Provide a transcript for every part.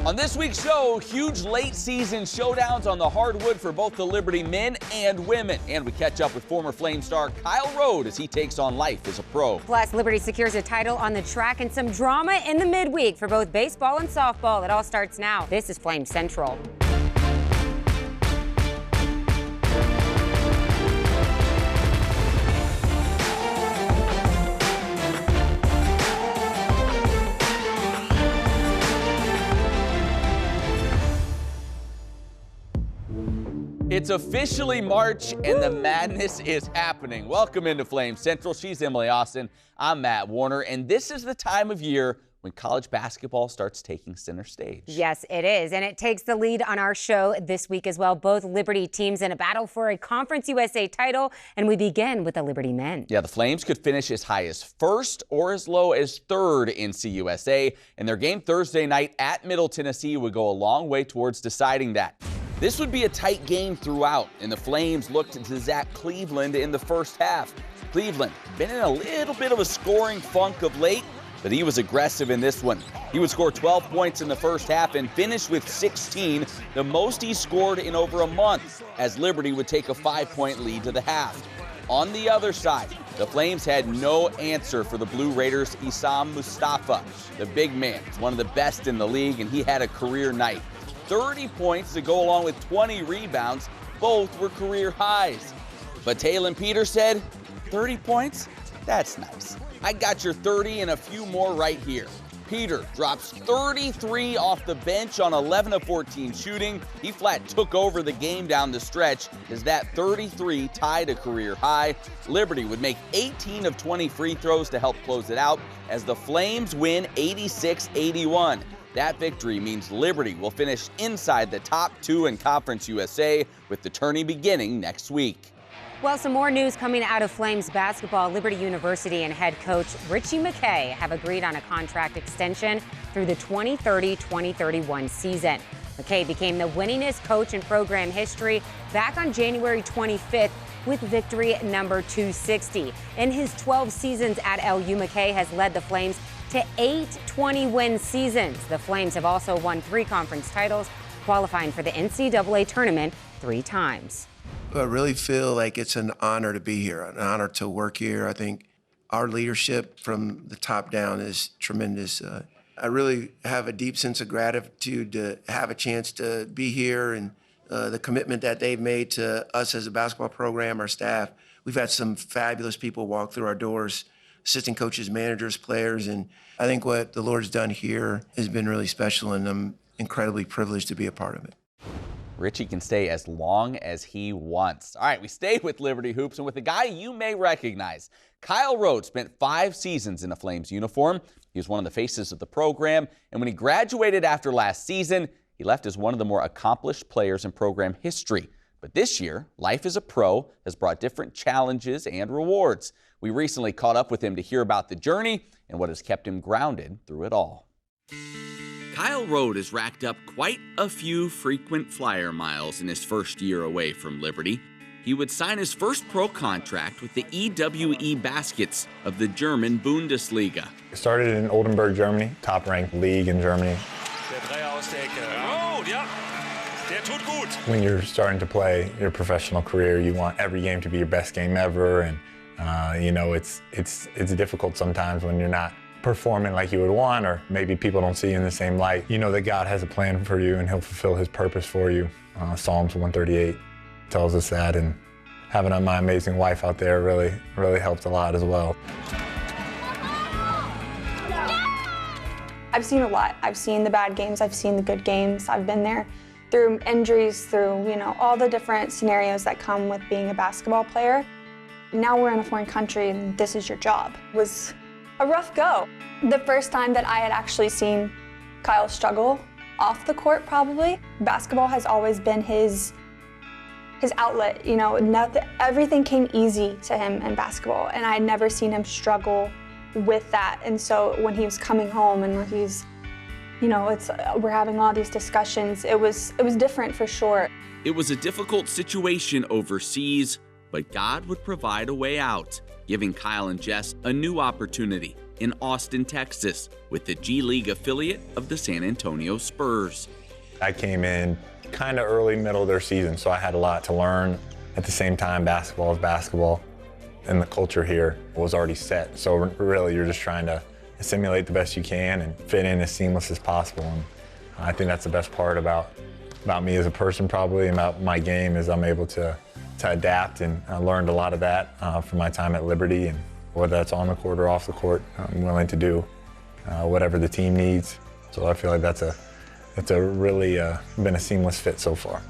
On this week's show, huge late season showdowns on the hardwood for both the Liberty men and women. And we catch up with former Flame star Kyle Rode as he takes on life as a pro. Plus, Liberty secures a title on the track and some drama in the midweek for both baseball and softball. It all starts now. This is Flame Central. It's officially March and the madness is happening. Welcome into Flame Central. She's Emily Austin. I'm Matt Warner, and this is the time of year when college basketball starts taking center stage. Yes, it is, and it takes the lead on our show this week as well. Both Liberty teams in a battle for a Conference USA title, and we begin with the Liberty men. Yeah, the Flames could finish as high as first or as low as third in CUSA, and their game Thursday night at Middle Tennessee would go a long way towards deciding that. This would be a tight game throughout, and the Flames looked to Zach Cleveland in the first half. Cleveland been in a little bit of a scoring funk of late, but he was aggressive in this one. He would score 12 points in the first half and finish with 16, the most he scored in over a month, as Liberty would take a 5-point lead to the half. On the other side, the Flames had no answer for the Blue Raiders' Issam Mustafa. The big man is one of the best in the league, and he had a career night. 30 points to go along with 20 rebounds. Both were career highs. But Talon Peter said, 30 points? That's nice. I got your 30 and a few more right here. Peter drops 33 off the bench on 11 of 14 shooting. He flat took over the game down the stretch as that 33 tied a career high. Liberty would make 18 of 20 free throws to help close it out as the Flames win 86-81. That victory means Liberty will finish inside the top two in Conference USA with the tourney beginning next week. Well, some more news coming out of Flames basketball. Liberty University and head coach Richie McCay have agreed on a contract extension through the 2030-2031 season. McCay became the winningest coach in program history back on January 25th with victory number 260. In his 12 seasons at LU, McCay has led the Flames to 8 20-win seasons. The Flames have also won 3 conference titles, qualifying for the NCAA tournament 3 times. I really feel like it's an honor to be here, an honor to work here. I think our leadership from the top down is tremendous. I really have a deep sense of gratitude to have a chance to be here and the commitment that they've made to us as a basketball program, our staff. We've had some fabulous people walk through our doors, assistant coaches, managers, players, and I think what the Lord's done here has been really special, and I'm incredibly privileged to be a part of it. Richie can stay as long as he wants. All right, we stay with Liberty Hoops and with a guy you may recognize. Kyle Rode spent 5 seasons in a Flames uniform. He was one of the faces of the program, and when he graduated after last season, he left as one of the more accomplished players in program history. But this year, life as a pro has brought different challenges and rewards. We recently caught up with him to hear about the journey and what has kept him grounded through it all. Kyle Rode has racked up quite a few frequent flyer miles in his first year away from Liberty. He would sign his first pro contract with the EWE Baskets of the German Bundesliga. I started in Oldenburg, Germany, top-ranked league in Germany. When you're starting to play your professional career, you want every game to be your best game ever, and you know, it's difficult sometimes when you're not performing like you would want, or maybe people don't see you in the same light. You know that God has a plan for you and he'll fulfill his purpose for you. Psalms 138 tells us that, and having my amazing wife out there really helped a lot as well. I've seen a lot. I've seen the bad games, I've seen the good games. I've been there through injuries, through, you know, all the different scenarios that come with being a basketball player. Now we're in a foreign country and this is your job. It was a rough go. The first time that I had actually seen Kyle struggle off the court, probably. Basketball has always been his outlet, you know, everything came easy to him in basketball, and I had never seen him struggle with that. And so when he was coming home and he's, you know, we're having all these discussions, it was different for sure. It was a difficult situation overseas, but God would provide a way out, giving Kyle and Jess a new opportunity in Austin, Texas, with the G League affiliate of the San Antonio Spurs. I came in kind of early, middle of their season, so I had a lot to learn. At the same time, basketball is basketball, and the culture here was already set. So really, you're just trying to assimilate the best you can and fit in as seamless as possible. And I think that's the best part about me as a person, probably, about my game, is I'm able to adapt, and I learned a lot of that from my time at Liberty, and whether that's on the court or off the court, I'm willing to do whatever the team needs. So I feel like that's a really been a seamless fit so far.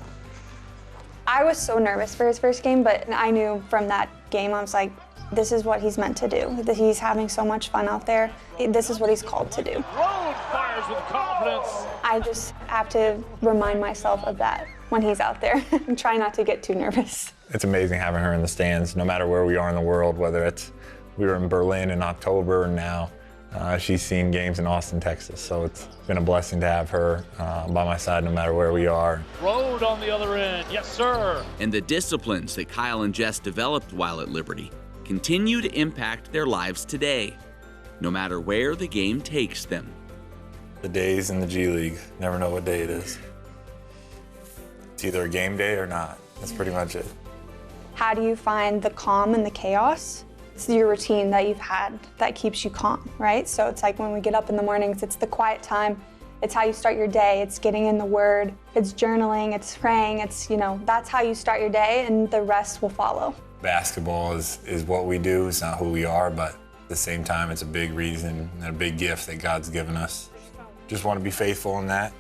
I was so nervous for his first game, but I knew from that game, I was like, this is what he's meant to do. That he's having so much fun out there. This is what he's called to do. Road fires with confidence. I just have to remind myself of that when he's out there and try not to get too nervous. It's amazing having her in the stands, no matter where we are in the world, whether we were in Berlin in October, and now she's seen games in Austin, Texas. So it's been a blessing to have her by my side no matter where we are. Road on the other end, yes sir. And the disciplines that Kyle and Jess developed while at Liberty continue to impact their lives today, no matter where the game takes them. The days in the G League, never know what day it is. It's either a game day or not. That's pretty much it. How do you find the calm in the chaos? It's your routine that you've had that keeps you calm, right? So it's like when we get up in the mornings, it's the quiet time. It's how you start your day. It's getting in the Word. It's journaling. It's praying. It's, that's how you start your day, and the rest will follow. Basketball is what we do. It's not who we are, but at the same time, it's a big reason and a big gift that God's given us. Just want to be faithful in that.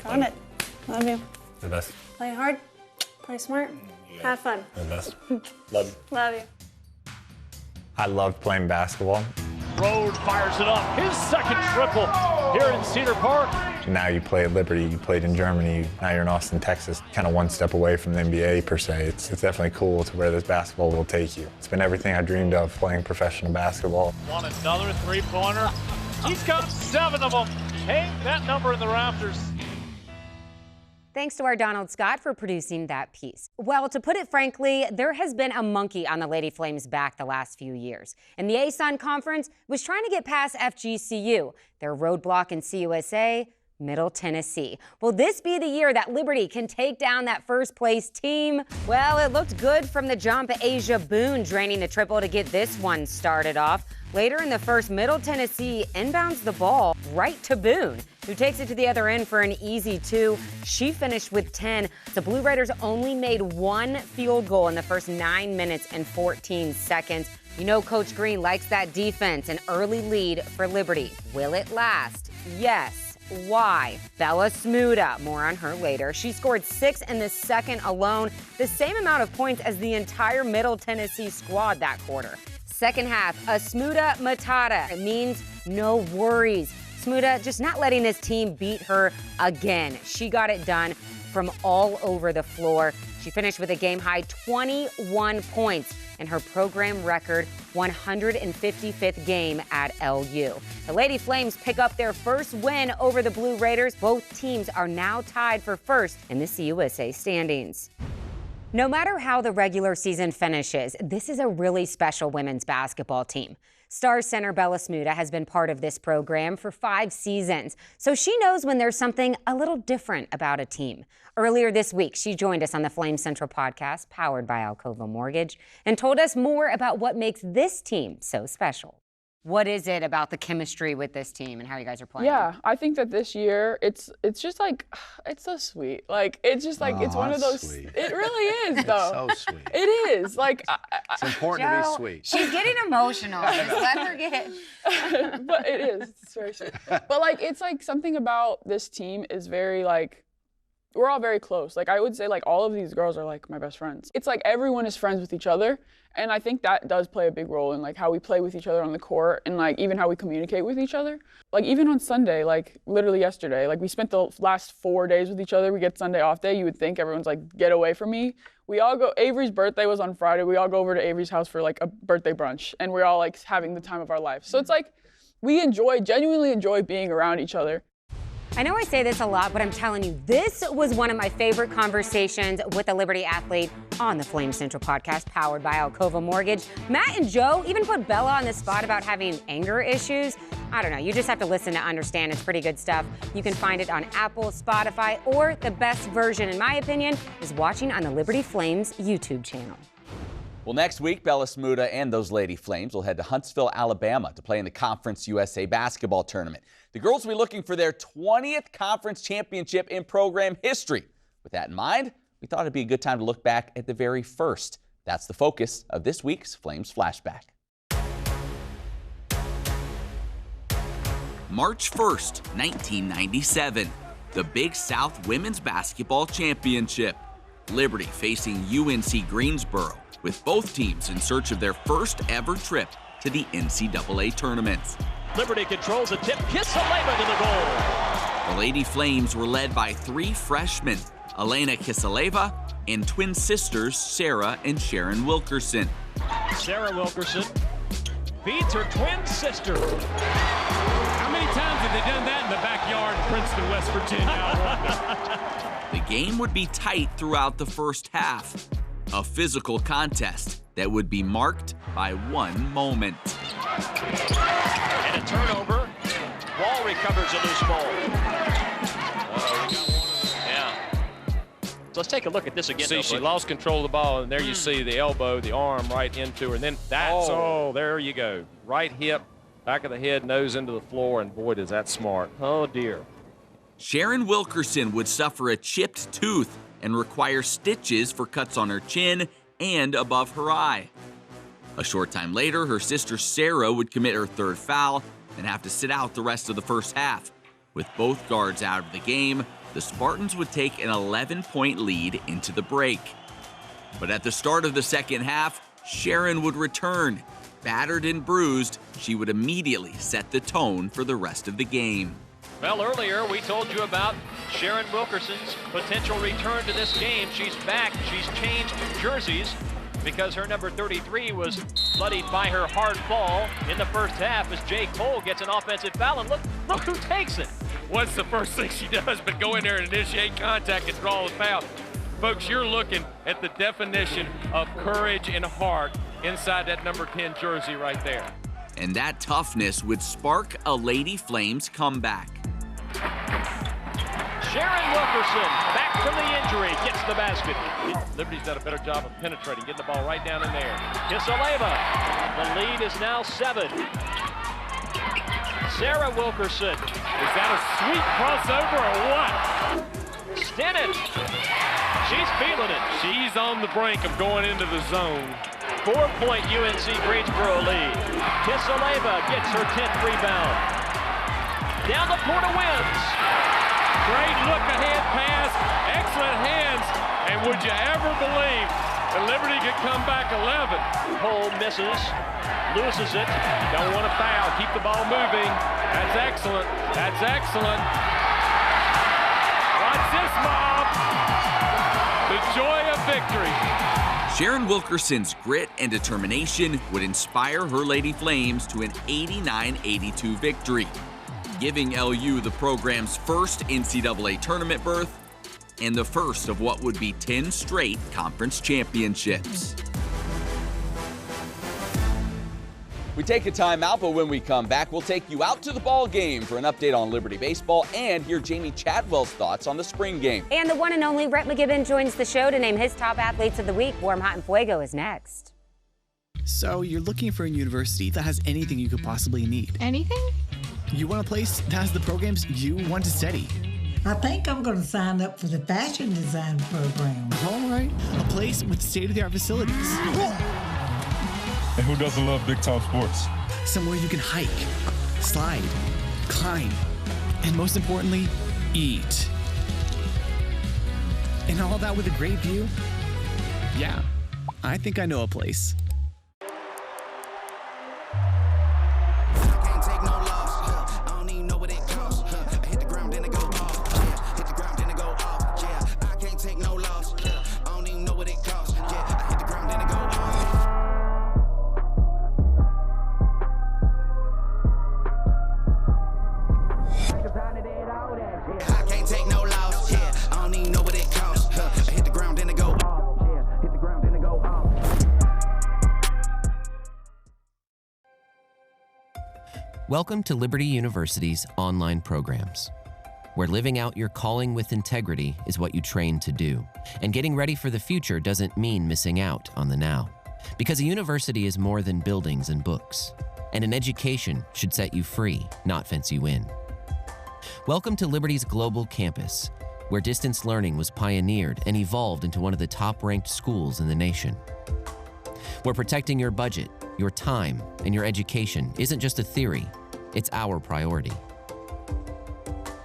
Got it. Love you. The best. Play hard. Play smart. Have fun. The best. Love you. Love you. I loved playing basketball. Road fires it up. His second triple here in Cedar Park. Now you play at Liberty, you played in Germany, now you're in Austin, Texas, kind of one step away from the NBA per se. It's definitely cool to where this basketball will take you. It's been everything I dreamed of playing professional basketball. Want another three-pointer? He's got 7 of them. Hang that number in the rafters. Thanks to our Donald Scott for producing that piece. Well, to put it frankly, there has been a monkey on the Lady Flames' back the last few years. And the ASUN Conference was trying to get past FGCU. Their roadblock in CUSA, Middle Tennessee. Will this be the year that Liberty can take down that first place team? Well, it looked good from the jump. Asia Boone draining the triple to get this one started off. Later in the first, Middle Tennessee inbounds the ball right to Boone, who takes it to the other end for an easy 2. She finished with 10. The Blue Raiders only made 1 field goal in the first 9 minutes and 14 seconds. You know Coach Green likes that defense. An early lead for Liberty. Will it last? Yes. Why? Bella Smuda, more on her later. She scored 6 in the second alone, the same amount of points as the entire Middle Tennessee squad that quarter. Second half, a Smuda Matata. It means no worries. Smuda just not letting this team beat her again. She got it done from all over the floor. She finished with a game-high 21 points in her program record 155th game at LU. The Lady Flames pick up their first win over the Blue Raiders. Both teams are now tied for first in the CUSA standings. No matter how the regular season finishes, this is a really special women's basketball team. Stars center Bella Smuda has been part of this program for 5 seasons, so she knows when there's something a little different about a team. Earlier this week, she joined us on the Flame Central podcast, powered by Alcova Mortgage, and told us more about what makes this team so special. What is it about the chemistry with this team and how you guys are playing? Yeah, I think that this year it's just like, it's so sweet. Like, it's just like, it's one of those, sweet. It really is though. It's so sweet. It is. Like, It's important to Joe, be sweet. She's getting emotional. Just let her get. but it is. It's very sweet. But like, it's like something about this team is very like, we're all very close. Like, I would say like all of these girls are like my best friends. It's like everyone is friends with each other. And I think that does play a big role in like how we play with each other on the court and like even how we communicate with each other. Like even on Sunday, like literally yesterday, like we spent the last 4 days with each other. We get Sunday off day. You would think everyone's like, get away from me. We all go, Avery's birthday was on Friday. We all go over to Avery's house for like a birthday brunch and we're all like having the time of our life. So it's like, we genuinely enjoy being around each other. I know I say this a lot, but I'm telling you, this was one of my favorite conversations with a Liberty athlete on the Flame Central podcast, powered by Alcova Mortgage. Matt and Joe even put Bella on the spot about having anger issues. I don't know, you just have to listen to understand. It's pretty good stuff. You can find it on Apple, Spotify, or the best version, in my opinion, is watching on the Liberty Flames YouTube channel. Well, next week, Bella Smuda and those Lady Flames will head to Huntsville, Alabama to play in the Conference USA basketball tournament. The girls will be looking for their 20th conference championship in program history. With that in mind, we thought it'd be a good time to look back at the very first. That's the focus of this week's Flames Flashback. March 1st, 1997, the Big South Women's Basketball Championship. Liberty facing UNC Greensboro, with both teams in search of their first ever trip to the NCAA tournament. Liberty controls the tip. Kisaleva to the goal. The Lady Flames were led by three freshmen, Elena Kisaleva and twin sisters Sarah and Sharon Wilkerson. Sarah Wilkerson beats her twin sister. How many times have they done that in the backyard of Princeton, West Virginia? The game would be tight throughout the first half, a physical contest that would be marked by one moment. And a turnover. Wall recovers a loose ball. Yeah. So let's take a look at this again. See, she lost control of the ball, and there you see the elbow, the arm right into her, and then that's, there you go. Right hip, back of the head, nose into the floor, and boy, does that smart. Oh, dear. Sharon Wilkerson would suffer a chipped tooth and require stitches for cuts on her chin and above her eye. A short time later, her sister Sarah would commit her third foul and have to sit out the rest of the first half. With both guards out of the game, the Spartans would take an 11-point lead into the break. But at the start of the second half, Sharon would return. Battered and bruised, she would immediately set the tone for the rest of the game. Well, earlier we told you about Sharon Wilkerson's potential return to this game. She's back. She's changed jerseys because her number 33 was bloodied by her hard fall in the first half as Jay Cole gets an offensive foul. And look who takes it. What's the first thing she does but go in there and initiate contact and draw the foul? Folks, you're looking at the definition of courage and heart inside that number 10 jersey right there. And that toughness would spark a Lady Flames comeback. Sharon Wilkerson, back from the injury, gets the basket. Liberty's done a better job of penetrating, getting the ball right down in there. Kisaleva, the lead is now 7. Sarah Wilkerson. Is that a sweet crossover or what? Stinnett, she's feeling it. She's on the brink of going into the zone. 4-point UNC Greensboro lead. Kisaleva gets her 10th rebound. Down the court wins. Great look-ahead pass, excellent hands, and would you ever believe that Liberty could come back 11? Cole misses, loses it. Don't want to foul, keep the ball moving. That's excellent, that's excellent. Watch this, mob. The joy of victory. Sharon Wilkerson's grit and determination would inspire her Lady Flames to an 89-82 victory, giving LU the program's first NCAA tournament berth and the first of what would be 10 straight conference championships. We take a timeout, but when we come back, we'll take you out to the ball game for an update on Liberty baseball and hear Jamey Chadwell's thoughts on the spring game. And the one and only Rhett McGibbon joins the show to name his top athletes of the week. Warm, Hot, and Fuego is next. So you're looking for a university that has anything you could possibly need. Anything? You want a place that has the programs you want to study. I think I'm going to sign up for the fashion design program. All right. A place with state-of-the-art facilities. And who doesn't love big-time sports? Somewhere you can hike, slide, climb, and most importantly, eat. And all that with a great view? Yeah, I think I know a place. Welcome to Liberty University's online programs, where living out your calling with integrity is what you train to do. And getting ready for the future doesn't mean missing out on the now. Because a university is more than buildings and books. And an education should set you free, not fence you in. Welcome to Liberty's global campus, where distance learning was pioneered and evolved into one of the top-ranked schools in the nation. Where protecting your budget, your time, and your education isn't just a theory, it's our priority.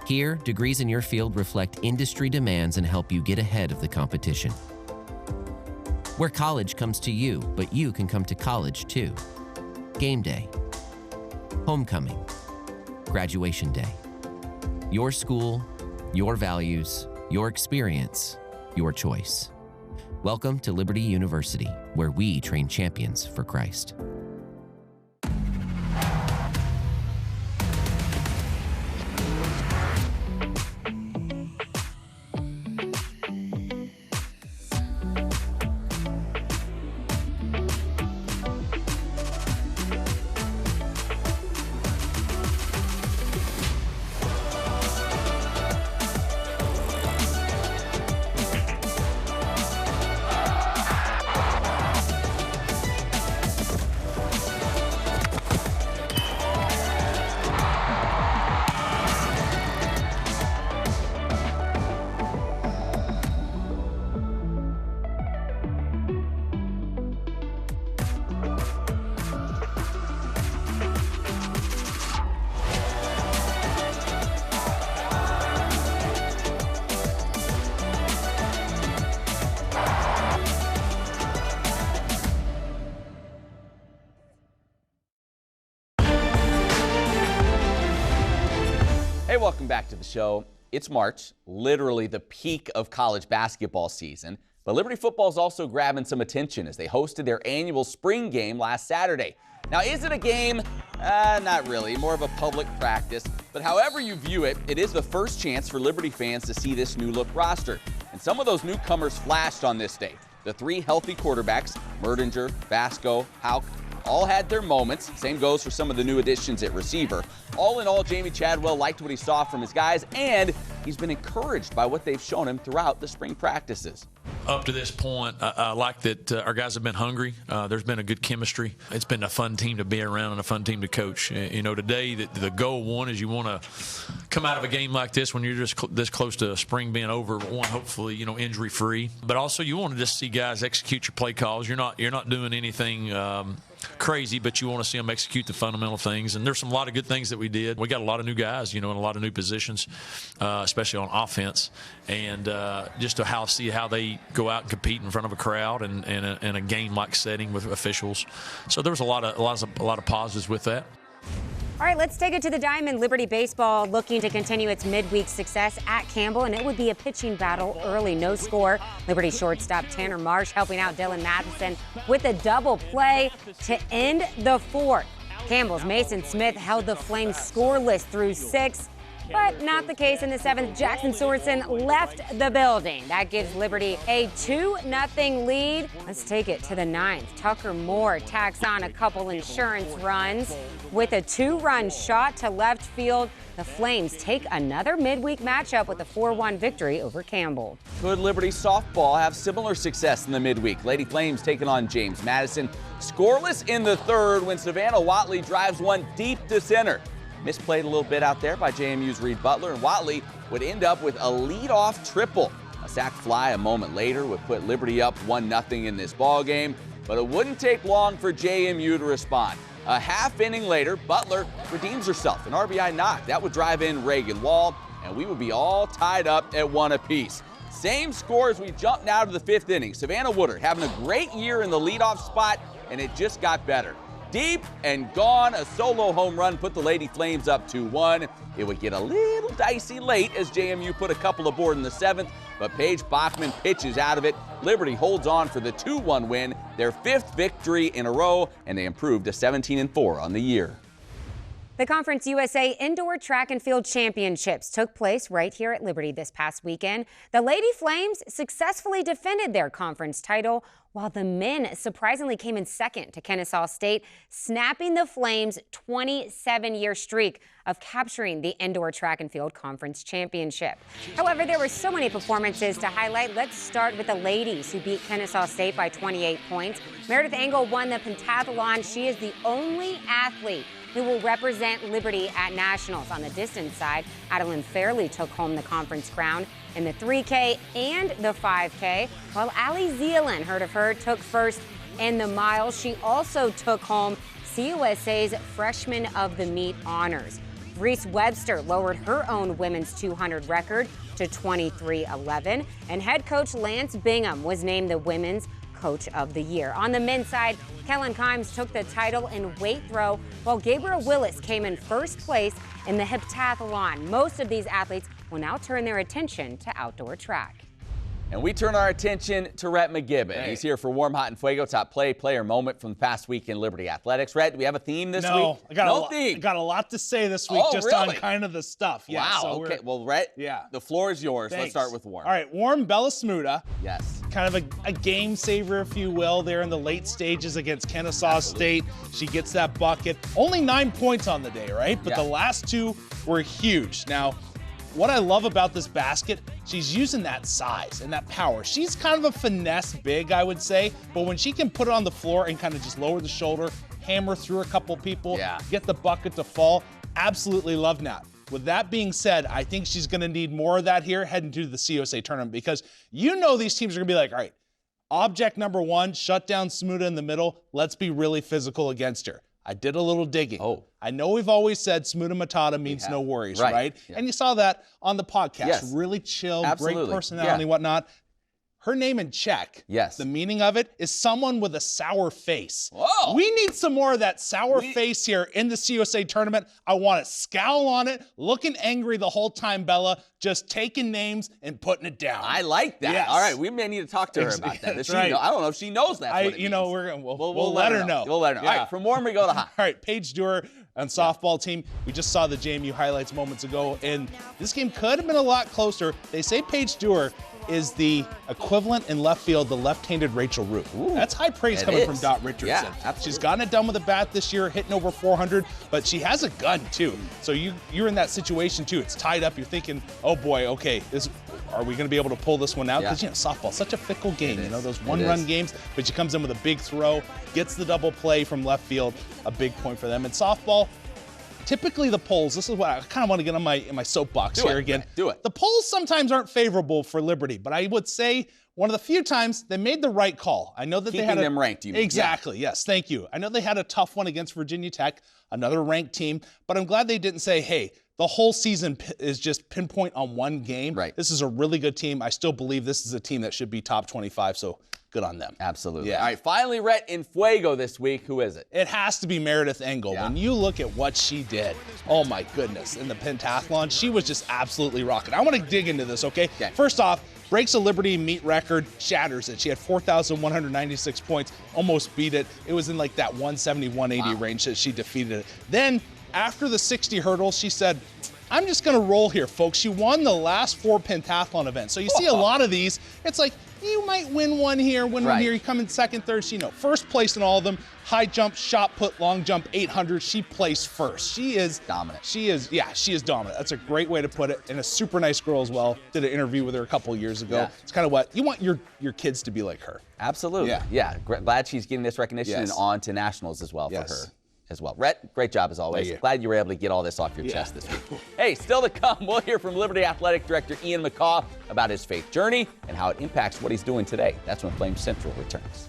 Here, degrees in your field reflect industry demands and help you get ahead of the competition. Where college comes to you, but you can come to college too. Game day, homecoming, graduation day. Your school, your values, your experience, your choice. Welcome to Liberty University, where we train champions for Christ. Hey, welcome back to the show. It's March, literally the peak of college basketball season, but Liberty football is also grabbing some attention as they hosted their annual spring game last Saturday. Now, is it a game? Not really, more of a public practice, but however you view it, it is the first chance for Liberty fans to see this new look roster. And some of those newcomers flashed on this day. The three healthy quarterbacks, Merdinger, Vasco, Hauk, all had their moments. Same goes for some of the new additions at receiver. All in all, Jamey Chadwell liked what he saw from his guys, and he's been encouraged by what they've shown him throughout the spring practices. Up to this point, I like that our guys have been hungry. There's been a good chemistry. It's been a fun team to be around and a fun team to coach. You know, today the goal one is you want to come out of a game like this when you're just this close to spring being over. One, hopefully, you know, injury free, but also you want to just see guys execute your play calls. You're not doing anything crazy, but you want to see them execute the fundamental things. And there's a lot of good things that we did. We got a lot of new guys, you know, in a lot of new positions, especially on offense, and just to see how they go out and compete in front of a crowd and in a game-like setting with officials. So there was a lot of positives with that. All right, let's take it to the diamond. Liberty baseball looking to continue its midweek success at Campbell, and it would be a pitching battle early. No score. Liberty shortstop Tanner Marsh helping out Dylan Matheson with a double play to end the fourth. Campbell's Mason Smith held the Flames scoreless through 6, but not the case in the 7th. Jackson Sorensen left the building. That gives Liberty a 2-0 lead. Let's take it to the 9th. Tucker Moore tacks on a couple insurance runs with a 2-run shot to left field. The Flames take another midweek matchup with a 4-1 victory over Campbell. Could Liberty softball have similar success in the midweek? Lady Flames taking on James Madison. Scoreless in the 3rd when Savannah Watley drives one deep to center. Misplayed a little bit out there by JMU's Reed Butler, and Watley would end up with a leadoff triple. A sac fly a moment later would put Liberty up 1-0 in this ball game, but it wouldn't take long for JMU to respond. A half inning later, Butler redeems herself, an RBI knock. That would drive in Reagan Wall, and we would be all tied up at 1 apiece. Same score as we jump now to the 5th inning. Savannah Woodard having a great year in the leadoff spot, and it just got better. Deep and gone, a solo home run put the Lady Flames up 2-1. It would get a little dicey late as JMU put a couple aboard in the 7th, but Paige Bachman pitches out of it. Liberty holds on for the 2-1 win, their 5th victory in a row, and they improved to 17-4 on the year. The Conference USA Indoor Track and Field Championships took place right here at Liberty this past weekend. The Lady Flames successfully defended their conference title, while the men surprisingly came in second to Kennesaw State, snapping the Flames' 27-year streak of capturing the Indoor Track and Field Conference Championship. However, there were so many performances to highlight. Let's start with the ladies, who beat Kennesaw State by 28 points. Meredith Engel won the pentathlon. She is the only athlete who will represent Liberty at Nationals. On the distance side, Adeline Fairley took home the conference crown in the 3K and the 5K, while Allie Zeeland, heard of her, took first in the miles. She also took home CUSA's Freshman of the Meet honors. Reese Webster lowered her own women's 200 record to 23:11, and head coach Lance Bingham was named the Women's Coach of the Year. On the men's side, Kellen Kimes took the title in weight throw, while Gabriel Willis came in first place in the heptathlon. Most of these athletes will now turn their attention to outdoor track. And we turn our attention to Rhett McGibbon. Hey. He's here for Warm, Hot, and Fuego, top player moment from the past week in Liberty Athletics. Rhett, do we have a theme this week? No, I got theme. I got a lot to say this week, just really? on kind of the stuff. Yeah, wow, so okay. Well, Rhett, the floor is yours. Thanks. Let's start with Warm. All right, Warm Bella Smuda. Yes. Kind of a game saver, if you will, there in the late stages against Kennesaw State. She gets that bucket. Only 9 points on the day, right? But the last two were huge. Now, what I love about this basket, she's using that size and that power. She's kind of a finesse big, I would say, but when she can put it on the floor and kind of just lower the shoulder, hammer through a couple people, get the bucket to fall, absolutely love that. With that being said, I think she's going to need more of that here heading to the CUSA tournament, because you know these teams are going to be like, all right, object number one, shut down Smuda in the middle. Let's be really physical against her. I did a little digging. I know we've always said Smuda Matata means no worries, right? Yeah. And you saw that on the podcast. Yes. Really chill, Absolutely. great personality, whatnot. Her name in Czech, the meaning of it is someone with a sour face. Whoa. We need some more of that sour face here in the CUSA tournament. I want a scowl on it, looking angry the whole time, Bella, just taking names and putting it down. I like that. Yes. All right, we may need to talk to her about that. Does she know? I don't know if she knows that. We'll let her know. We'll let her know. All right, from Warm we go to Hot. All right, Paige Dewar on softball team. We just saw the JMU highlights moments ago, and this game could have been a lot closer. They say Paige Dewar is the equivalent in left field, the left-handed Rachel Root. That's high praise coming from Dot Richardson. Yeah, absolutely. She's gotten it done with a bat this year, hitting over 400, but she has a gun too. So you're in that situation too. It's tied up. You're thinking, oh boy, okay, are we going to be able to pull this one out? Because softball, such a fickle game. You know, those one-run games, but she comes in with a big throw, gets the double play from left field, a big point for them. And softball, typically the polls, this is what I kind of want to get on my soapbox here again. Do it. The polls sometimes aren't favorable for Liberty, but I would say one of the few times they made the right call. I know that they had them ranked, you mean. Exactly, yes, thank you. I know they had a tough one against Virginia Tech, another ranked team, but I'm glad they didn't say, hey, the whole season is just pinpoint on one game. Right. This is a really good team. I still believe this is a team that should be top 25, so good on them. Absolutely. Yeah. All right, finally, Rhett in Fuego this week. Who is it? It has to be Meredith Engel. When you look at what she did, oh my goodness, in the pentathlon, she was just absolutely rocking. I want to dig into this, okay? First off, breaks a Liberty meet record, shatters it. She had 4,196 points, almost beat it. It was in like that 170, 180 range that she defeated it. Then, after the 60 hurdles, she said, I'm just going to roll here, folks. She won the last 4 pentathlon events. So you see a lot of these, it's like, you might win one here, win one here, you come in second, third, first place in all of them. High jump, shot put, long jump, 800, she placed first. She is dominant. She is dominant. That's a great way to put it, and a super nice girl as well. Did an interview with her a couple years ago. Yeah. It's kind of what, you want your kids to be like her. Absolutely. Yeah. Glad she's getting this recognition and on to nationals as well for her. As well. Rhett, great job as always. Glad you were able to get all this off your chest this week. Hey, still to come, we'll hear from Liberty Athletic Director Ian McCaw about his faith journey and how it impacts what he's doing today. That's when Flame Central returns.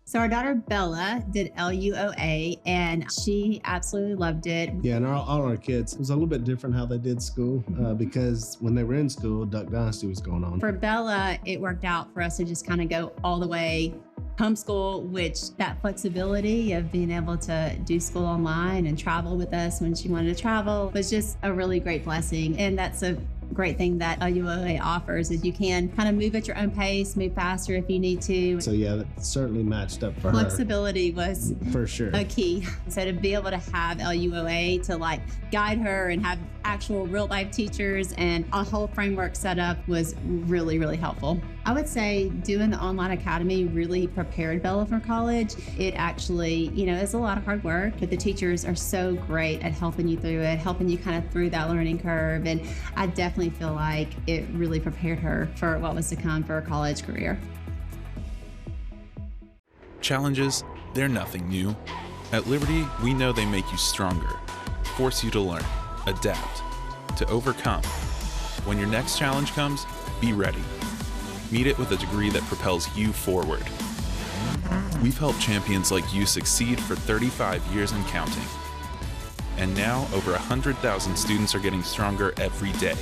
So our daughter Bella did LUOA and she absolutely loved it. Yeah, and all our kids, it was a little bit different how they did school because when they were in school, Duck Dynasty was going on. For Bella, it worked out for us to just kind of go all the way homeschool, which that flexibility of being able to do school online and travel with us when she wanted to travel was just a really great blessing. And that's a great thing that LUOA offers is you can kind of move at your own pace, move faster if you need to. So yeah, that certainly matched up for her. Flexibility was for sure a key. So to be able to have LUOA to like guide her and have actual real life teachers and a whole framework set up was really, really helpful. I would say doing the online academy really prepared Bella for college. It actually, it's a lot of hard work, but the teachers are so great at helping you through it, helping you kind of through that learning curve. And I definitely feel like it really prepared her for what was to come for a college career. Challenges, they're nothing new. At Liberty, we know they make you stronger, force you to learn, adapt, to overcome. When your next challenge comes, be ready. Meet it with a degree that propels you forward. We've helped champions like you succeed for 35 years and counting. And now, over 100,000 students are getting stronger every day.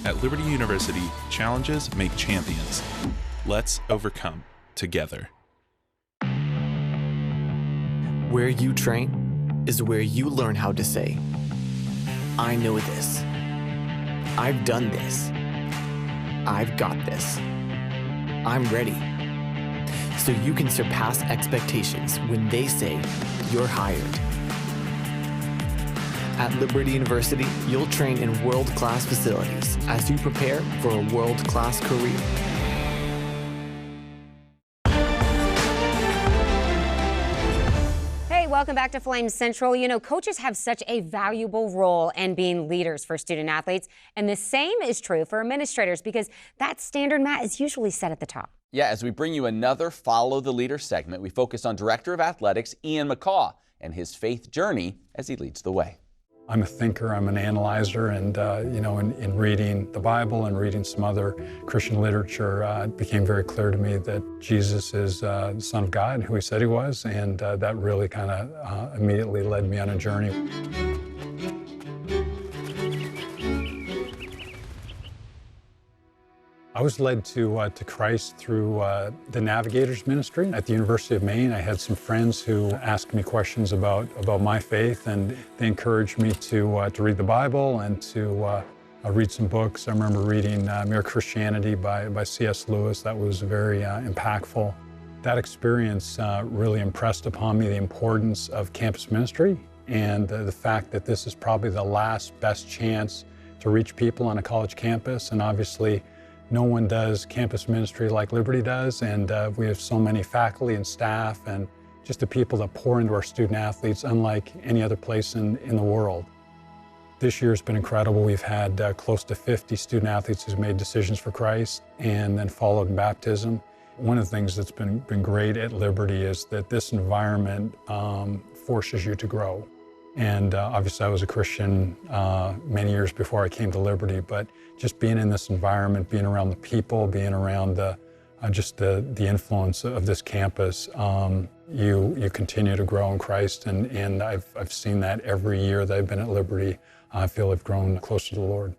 At Liberty University, challenges make champions. Let's overcome together. Where you train is where you learn how to say, I know this. I've done this. I've got this. I'm ready. So you can surpass expectations when they say you're hired. At Liberty University, you'll train in world-class facilities as you prepare for a world-class career. Welcome back to Flames Central. Coaches have such a valuable role in being leaders for student athletes, and the same is true for administrators because that standard, Matt, is usually set at the top. Yeah, as we bring you another Follow the Leader segment, we focus on Director of Athletics Ian McCaw and his faith journey as he leads the way. I'm a thinker, I'm an analyzer, and in reading the Bible and reading some other Christian literature, it became very clear to me that Jesus is the Son of God, who he said he was, and that really kind of immediately led me on a journey. I was led to Christ through the Navigators Ministry at the University of Maine. I had some friends who asked me questions about my faith, and they encouraged me to read the Bible and to read some books. I remember reading Mere Christianity by C.S. Lewis. That was very impactful. That experience really impressed upon me the importance of campus ministry and the fact that this is probably the last best chance to reach people on a college campus, and obviously no one does campus ministry like Liberty does, and we have so many faculty and staff and just the people that pour into our student athletes unlike any other place in the world. This year's been incredible. We've had close to 50 student athletes who've made decisions for Christ and then followed in baptism. One of the things that's been great at Liberty is that this environment forces you to grow. And obviously I was a Christian many years before I came to Liberty, but just being in this environment, being around the people, being around the influence of this campus, you continue to grow in Christ, and I've seen that every year that I've been at Liberty. I feel I've grown closer to the Lord.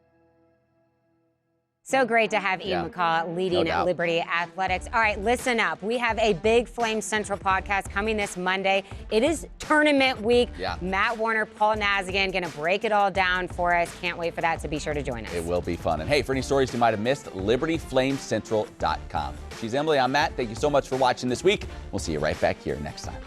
So great to have Ian McCaw leading at Liberty Athletics. All right, listen up. We have a big Flames Central podcast coming this Monday. It is tournament week. Yeah. Matt Warner, Paul Nazigan going to break it all down for us. Can't wait for that, so be sure to join us. It will be fun. And hey, for any stories you might have missed, libertyflamescentral.com. She's Emily, I'm Matt. Thank you so much for watching this week. We'll see you right back here next time.